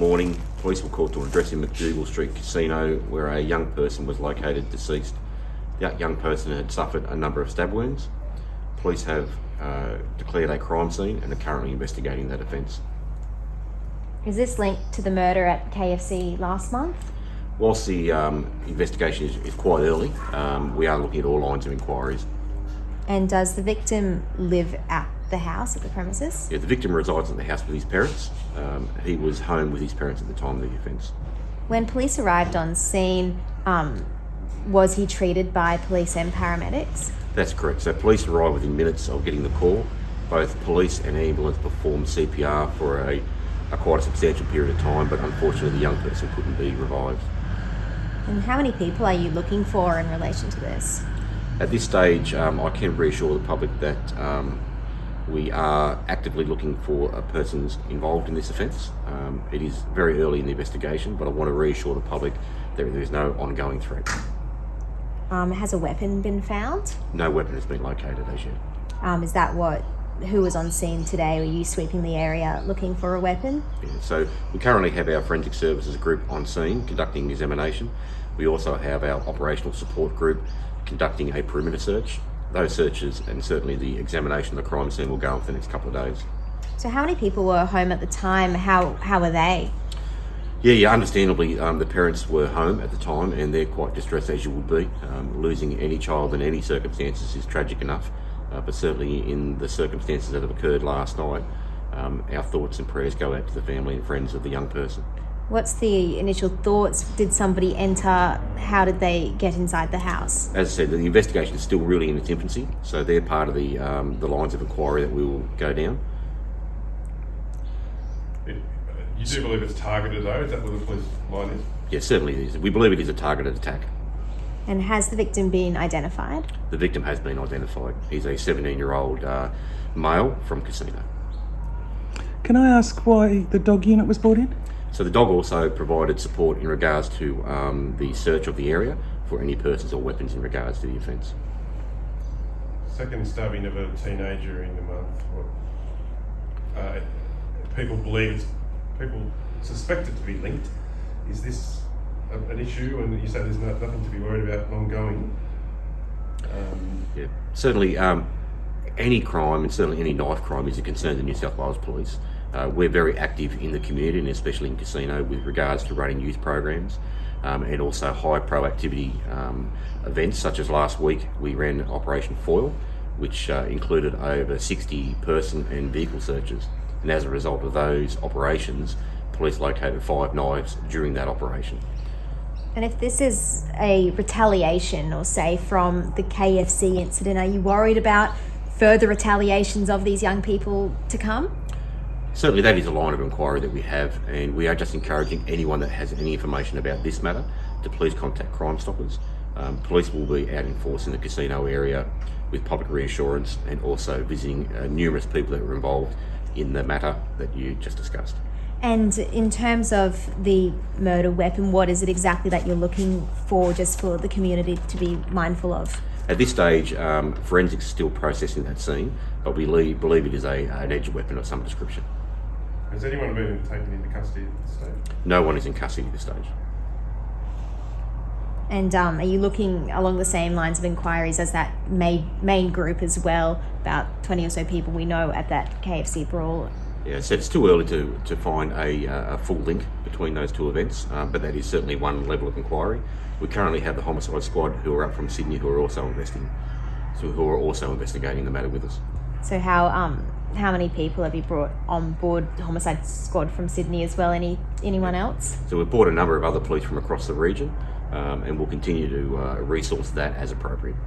morning, police were called to an address in McDougall Street Casino where a young person was located deceased. That young person had suffered a number of stab wounds. Police have declared a crime scene and are currently investigating that offence. Is this linked to the murder at KFC last month? Whilst the investigation is quite early, we are looking at all lines of inquiries. And does the victim live at the house, at the premises? Yeah, the victim resides at the house with his parents. He was home with his parents at the time of the offence. When police arrived on scene, was he treated by police and paramedics? That's correct. So police arrived within minutes of getting the call. Both police and ambulance performed CPR for a quite a substantial period of time, but unfortunately the young person couldn't be revived. And how many people are you looking for in relation to this? At this stage, I can reassure the public that we are actively looking for persons involved in this offence. It is very early in the investigation, but I want to reassure the public that there is no ongoing threat. Has a weapon been found? No weapon has been located as yet. Is that who was on scene today? Were you sweeping the area looking for a weapon? Yeah, so we currently have our forensic services group on scene conducting the examination. We also have our operational support group conducting a perimeter search. Those searches and certainly the examination of the crime scene will go on for the next couple of days. So how many people were home at the time? How were they? Yeah, understandably, the parents were home at the time and they're quite distressed, as you would be. Losing any child in any circumstances is tragic enough, but certainly in the circumstances that have occurred last night, our thoughts and prayers go out to the family and friends of the young person. What's the initial thoughts? Did somebody enter? How did they get inside the house? As I said, the investigation is still really in its infancy, so they're part of the lines of inquiry that we will go down. You do believe it's targeted though? Is that what the police line is? Yes, certainly it is. We believe it is a targeted attack. And has the victim been identified? The victim has been identified. He's a 17-year-old male from Casino. Can I ask why the dog unit was brought in? So the dog also provided support in regards to the search of the area for any persons or weapons in regards to the offence. Second stabbing of a teenager in the month. People suspect it to be linked. Is this an issue? And you say there's nothing to be worried about ongoing. Yeah, certainly any crime and certainly any knife crime is a concern to New South Wales Police. We're very active in the community and especially in Casino with regards to running youth programs and also high proactivity events such as last week we ran Operation Foil, which included over 60 person and vehicle searches. And as a result of those operations, police located 5 knives during that operation. And if this is a retaliation, or say from the KFC incident, are you worried about further retaliations of these young people to come? Certainly that is a line of inquiry that we have, and we are just encouraging anyone that has any information about this matter to please contact Crime Stoppers. Police will be out in force in the Casino area with public reassurance and also visiting numerous people that were involved in the matter that you just discussed. And in terms of the murder weapon, what is it exactly that you're looking for, just for the community to be mindful of? At this stage, forensics is still processing that scene, but we believe it is an edged weapon of some description. Has anyone been taken into custody at this stage? No one is in custody at this stage. And are you looking along the same lines of inquiries as that main group as well, about 20 or so people we know at that KFC brawl? Yeah, so it's too early to find a full link between those two events, but that is certainly one level of inquiry. We currently have the Homicide squad who are up from Sydney who are also investigating the matter with us. So how many people have you brought on board the Homicide squad from Sydney as well? Anyone else? So we've brought a number of other police from across the region, and we'll continue to resource that as appropriate.